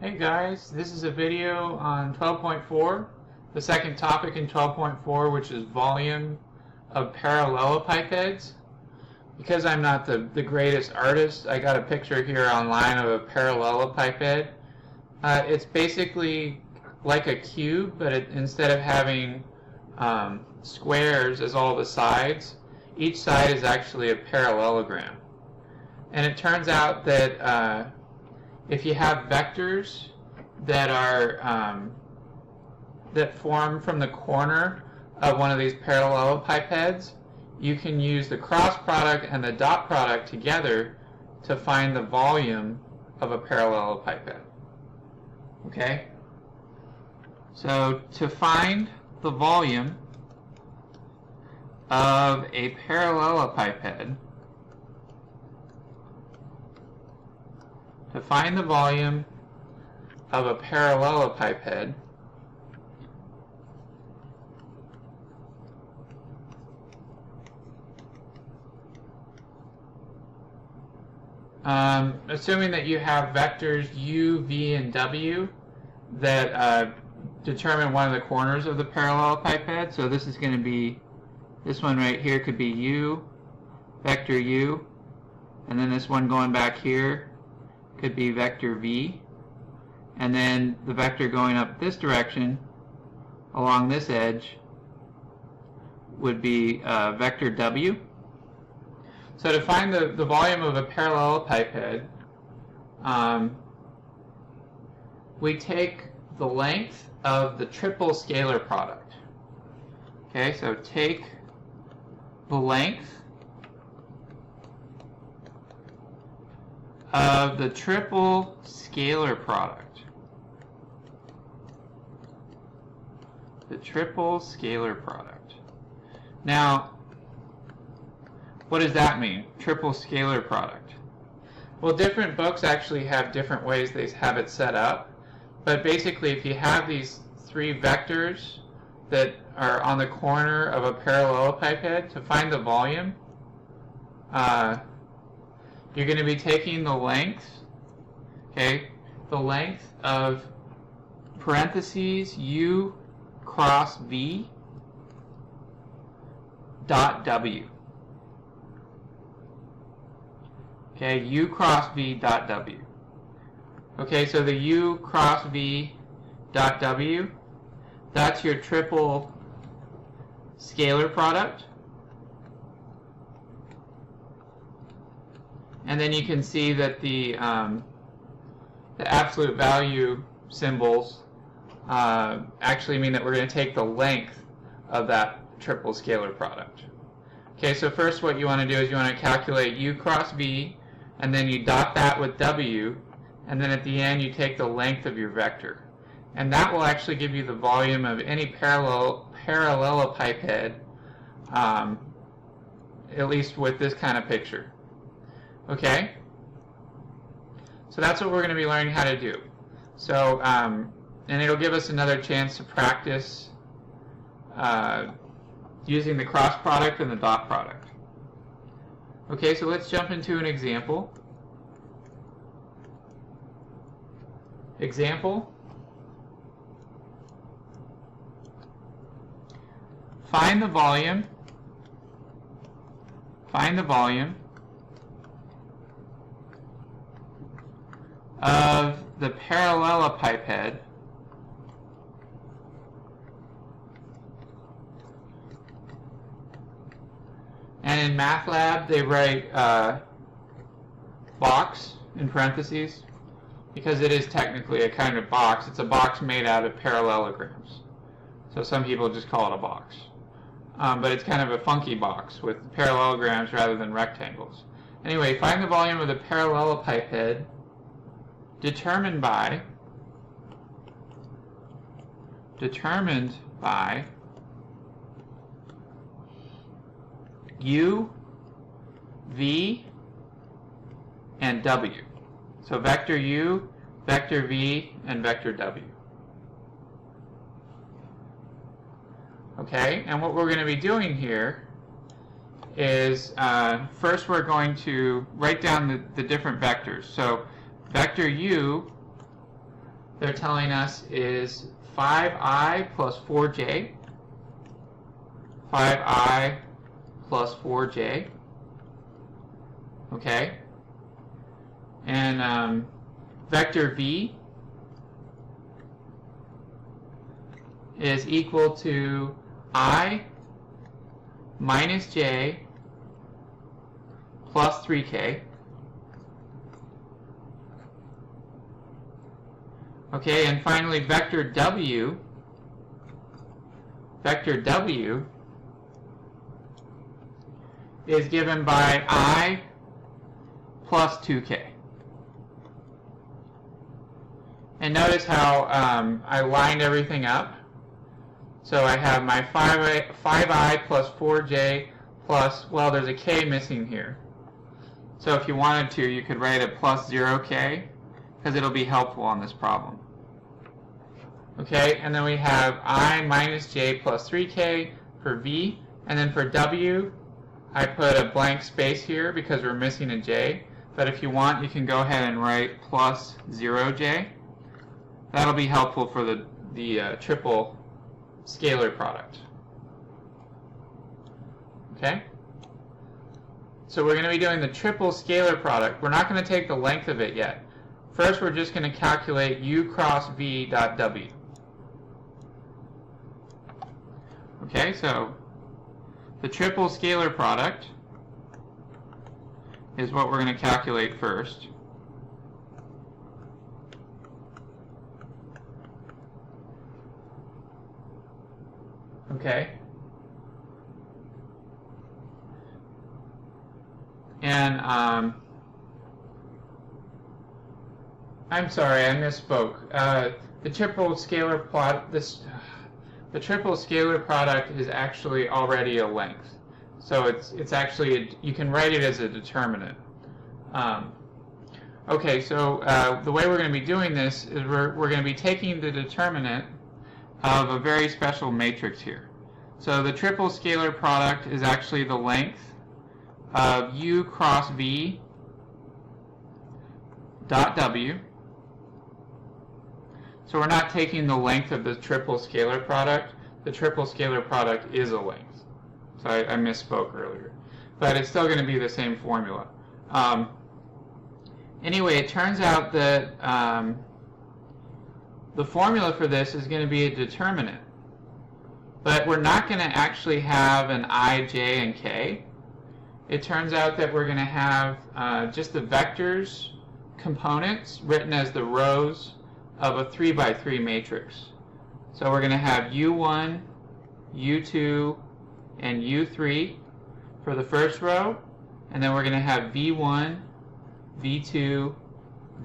Hey guys, this is a video on 12.4, the second topic in 12.4, which is volume of parallelepipeds. Because I'm not the greatest artist, I got a picture here online of a parallelepiped. It's basically like a cube, but instead of having squares as all the sides, each side is actually a parallelogram. And it turns out that if you have vectors that are that form from the corner of one of these parallelepipeds, you can use the cross product and the dot product together to find the volume of a parallelepiped. Okay? So to find the volume of a parallelepiped, assuming that you have vectors u, v, and w that determine one of the corners of the parallelepiped. So this is going to be, this one right here could be u, vector u, and then this one going back here could be vector v, and then the vector going up this direction along this edge would be vector w. So to find the volume of a parallelepiped, we take the length of the triple scalar product. Okay, so take the length of the triple scalar product. The triple scalar product. Now, what does that mean? Triple scalar product. Well, different books actually have different ways they have it set up. But basically, if you have these three vectors that are on the corner of a parallelepiped, to find the volume, you're going to be taking the length, okay, the length of parentheses u cross v dot w. Okay, u cross v dot w. Okay, so the u cross v dot w, that's your triple scalar product. And then you can see that the absolute value symbols actually mean that we're going to take the length of that triple scalar product. Okay, so first what you want to do is you want to calculate u cross v, and then you dot that with w, and then at the end you take the length of your vector. And that will actually give you the volume of any parallelepiped, at least with this kind of picture. Okay? So that's what we're going to be learning how to do. So, and it'll give us another chance to practice using the cross product and the dot product. Okay, so let's jump into an example. Example. Find the volume of the parallelepiped and in MATLAB they write box in parentheses because it is technically a kind of box. It's a box made out of parallelograms. So some people just call it a box. But it's kind of a funky box with parallelograms rather than rectangles. Anyway, find the volume of the parallelepiped determined by u, v, and w. So vector u, vector v, and vector w. Okay, and what we're going to be doing here is first we're going to write down the different vectors. So vector u they're telling us is 5i plus 4j. 5i plus 4j. Okay? And vector v is equal to I minus j plus 3k. Okay, and finally vector w is given by I plus 2k. And notice how I lined everything up. So I have my 5i plus 4j plus, well, there's a k missing here. So if you wanted to, you could write a plus 0k, because it'll be helpful on this problem. Okay, and then we have I minus j plus 3k for v, and then for w, I put a blank space here because we're missing a j, but if you want, you can go ahead and write plus 0j. That'll be helpful for the triple scalar product. Okay? So we're going to be doing the triple scalar product. We're not going to take the length of it yet. First, we're just going to calculate u cross v dot w. Okay, so the triple scalar product is what we're going to calculate first. Okay. And I'm sorry, I misspoke. The triple scalar the triple scalar product is actually already a length. So it's actually, you can write it as a determinant. Okay, so the way we're going to be doing this is we're going to be taking the determinant of a very special matrix here. So the triple scalar product is actually the length of u cross v dot w. So we're not taking the length of the triple scalar product. The triple scalar product is a length. So I misspoke earlier. But it's still going to be the same formula. Anyway, it turns out that the formula for this is going to be a determinant. But we're not going to actually have an I, j, and k. It turns out that we're going to have just the vectors components written as the rows of a 3 by 3 matrix. So we're going to have u1, u2, and u3 for the first row, and then we're going to have v1, v2,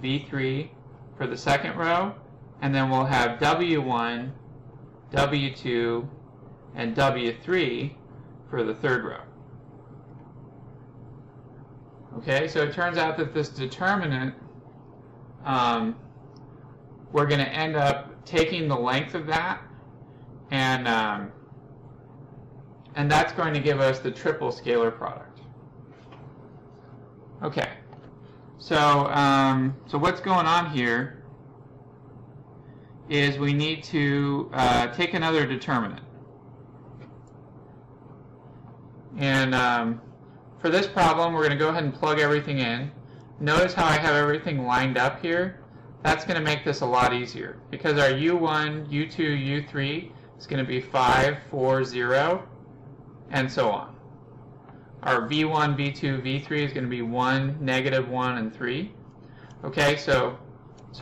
v3 for the second row, and then we'll have w1, w2, and w3 for the third row. Okay, so it turns out that this determinant, we're going to end up taking the length of that, and that's going to give us the triple scalar product. Okay, so so what's going on here is we need to take another determinant, and for this problem, we're going to go ahead and plug everything in. Notice how I have everything lined up here. That's going to make this a lot easier because our U1, U2, U3 is going to be 5, 4, 0, and so on. Our V1, V2, V3 is going to be 1, negative 1, and 3. Okay, so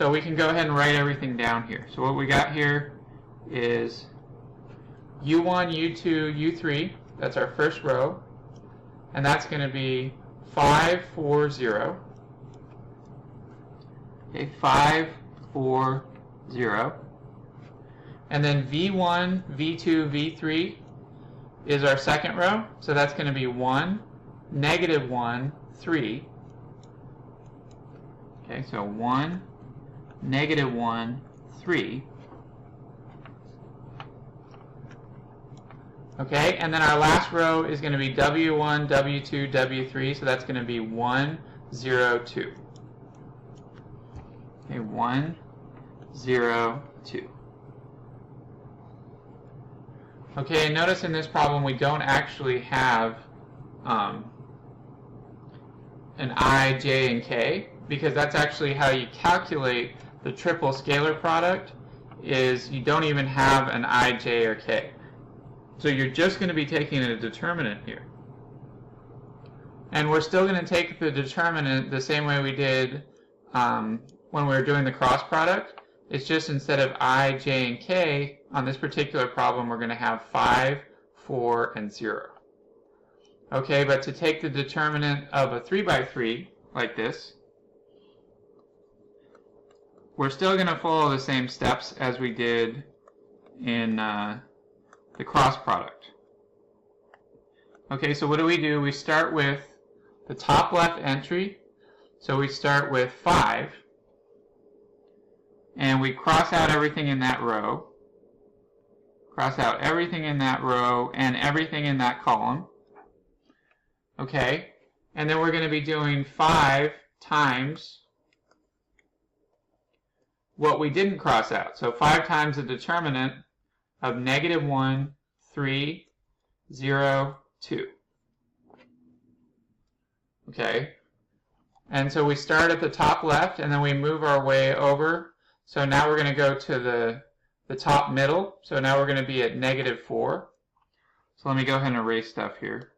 we can go ahead and write everything down here. So what we got here is U1, U2, U3. That's our first row. And that's going to be 5, 4, 0. Okay, 5, 4, 0. And then V1, V2, V3 is our second row. So that's going to be 1, negative 1, 3. Okay, so 1, negative 1, 3. Okay, and then our last row is going to be W1, W2, W3, so that's going to be 1, 0, 2. Okay, 1, 0, 2. Okay, and notice in this problem we don't actually have an I, J, and K, because that's actually how you calculate the triple scalar product, is you don't even have an I, J, or K. So you're just going to be taking a determinant here. And we're still going to take the determinant the same way we did when we were doing the cross product. It's just instead of I, J, and K, on this particular problem, we're going to have 5, 4, and 0. Okay, but to take the determinant of a 3 by 3, like this, we're still going to follow the same steps as we did in the cross product. Okay, so what do? We start with the top left entry. So we start with 5, and we cross out everything in that row. Cross out everything in that row and everything in that column. Okay, and then we're going to be doing 5 times what we didn't cross out. So 5 times the determinant of -1, 3, 0, 2. Okay, and so we start at the top left and then we move our way over. So now we're going to go to the top middle. So now we're going to be at -4. So let me go ahead and erase stuff here.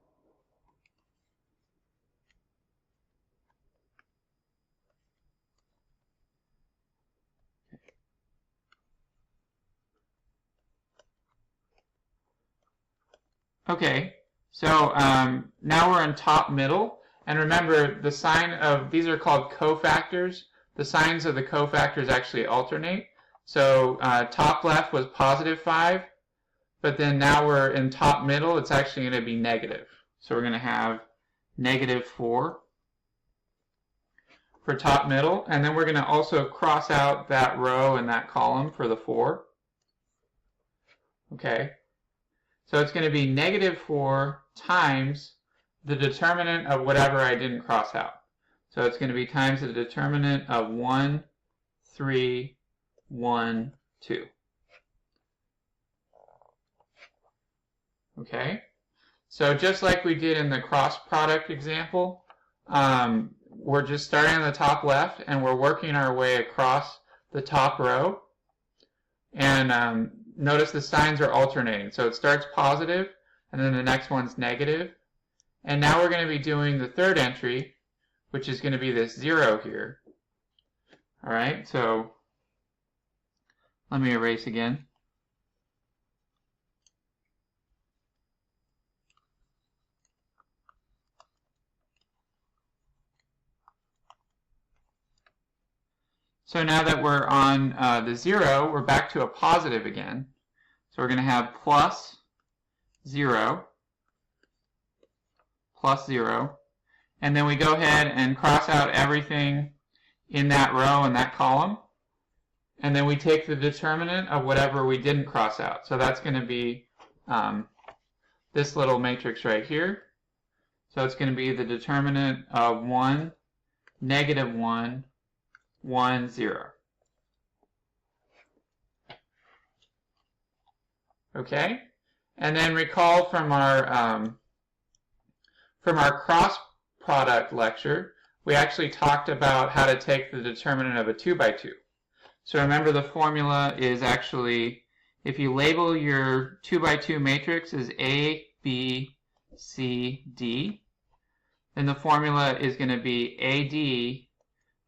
Okay, so now we're in top middle, and remember the sign of, these are called cofactors. The signs of the cofactors actually alternate. So top left was +5, but then now we're in top middle, it's actually going to be negative. So we're going to have -4 for top middle, and then we're going to also cross out that row and that column for the 4. Okay. So it's going to be -4 times the determinant of whatever I didn't cross out. So it's going to be times the determinant of 1, 3, 1, 2. Okay? So just like we did in the cross product example, we're just starting on the top left and we're working our way across the top row. And notice the signs are alternating. So it starts positive, and then the next one's negative. And now we're going to be doing the third entry, which is going to be this 0 here. All right, so let me erase again. So now that we're on the 0, we're back to a positive again. So we're going to have +0, +0, and then we go ahead and cross out everything in that row and that column, and then we take the determinant of whatever we didn't cross out. So that's going to be this little matrix right here. So it's going to be the determinant of 1, -1, 1, 0. Okay, and then recall from our cross product lecture, we actually talked about how to take the determinant of a 2 by 2. So remember, the formula is actually, if you label your 2 by 2 matrix as A, B, C, D, then the formula is going to be AD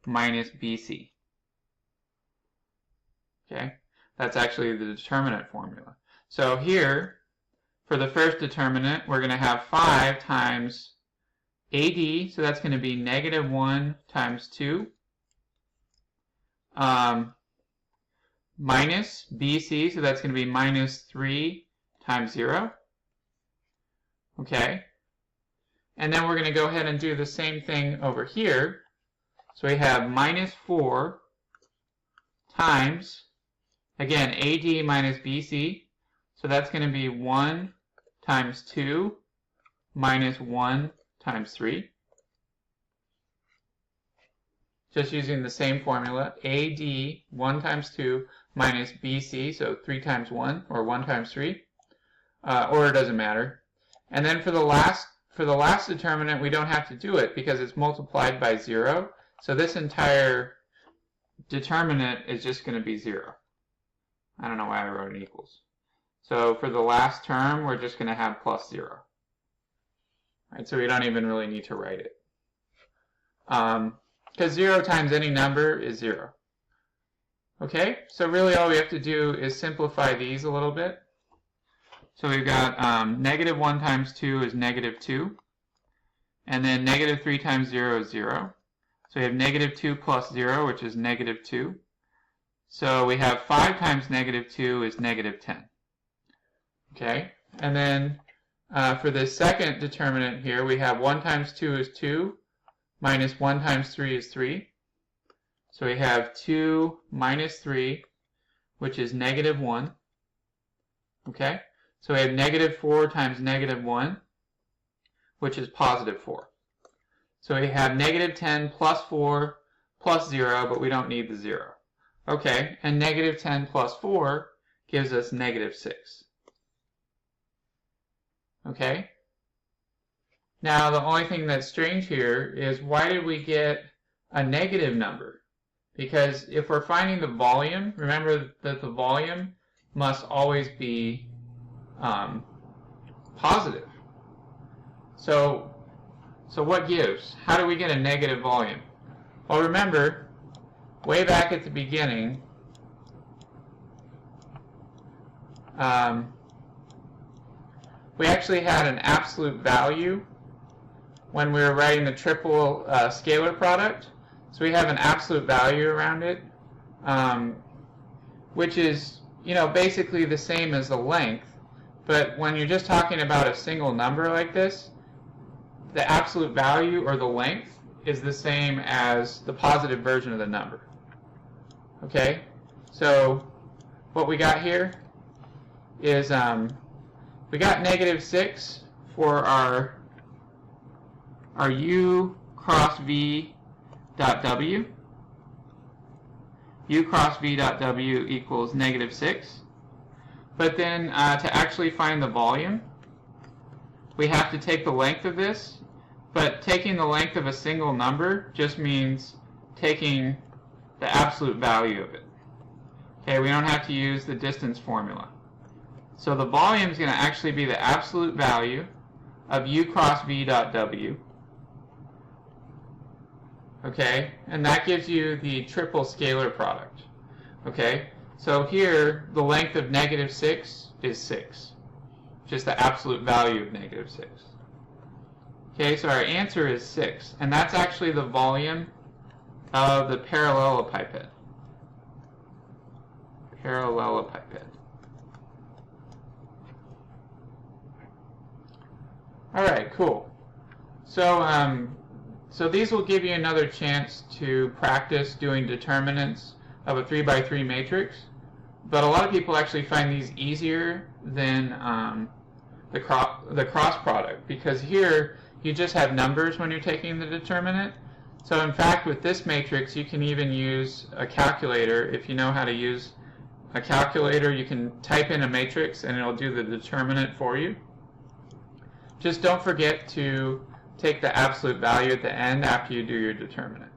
minus BC. Okay, that's actually the determinant formula. So here, for the first determinant, we're going to have 5 times AD, so that's going to be -1 times 2, minus BC, so that's going to be -3 times 0. Okay, and then we're going to go ahead and do the same thing over here. So we have -4 times, again, AD minus BC. So that's going to be 1 times 2 minus 1 times 3. just using the same formula, AD 1 times 2 minus BC, so 3 times 1, or 1 times 3, or it doesn't matter. And then for the last determinant, we don't have to do it because it's multiplied by 0. So this entire determinant is just going to be 0. I don't know why I wrote an equals. So for the last term, we're just going to have plus 0. Right, so we don't even really need to write it. Because 0 times any number is 0. Okay, so really all we have to do is simplify these a little bit. So we've got negative 1 times 2 is negative 2. And then negative 3 times 0 is 0. So we have negative 2 plus 0, which is negative 2. So we have 5 times negative 2 is negative 10. Okay, and then for this second determinant here, we have 1 times 2 is 2, minus 1 times 3 is 3. So we have 2 minus 3, which is negative 1. Okay, so we have negative 4 times negative 1, which is positive 4. So we have negative 10 plus 4 plus 0, but we don't need the 0. Okay, and negative 10 plus 4 gives us negative 6. Okay? Now, the only thing that's strange here is why did we get a negative number? Because if we're finding the volume, remember that the volume must always be positive. So what gives? How do we get a negative volume? Well, remember, way back at the beginning, we actually had an absolute value when we were writing the triple scalar product. So we have an absolute value around it, which is, basically the same as the length. But when you're just talking about a single number like this, the absolute value or the length is the same as the positive version of the number. Okay? So what we got here is we got negative 6 for our u cross v dot w. U cross v dot w equals negative 6. But then to actually find the volume, we have to take the length of this. But taking the length of a single number just means taking the absolute value of it. Okay, we don't have to use the distance formula. So the volume is going to actually be the absolute value of u cross v dot w. Okay, and that gives you the triple scalar product. Okay, so here the length of negative 6 is 6. Just the absolute value of negative 6. Okay, so our answer is 6, and that's actually the volume of the parallelepiped. Parallelepiped. All right, cool. So these will give you another chance to practice doing determinants of a 3x3 matrix, but a lot of people actually find these easier than the cross product, because here you just have numbers when you're taking the determinant. So in fact, with this matrix, you can even use a calculator. If you know how to use a calculator, you can type in a matrix and it'll do the determinant for you. Just don't forget to take the absolute value at the end after you do your determinant.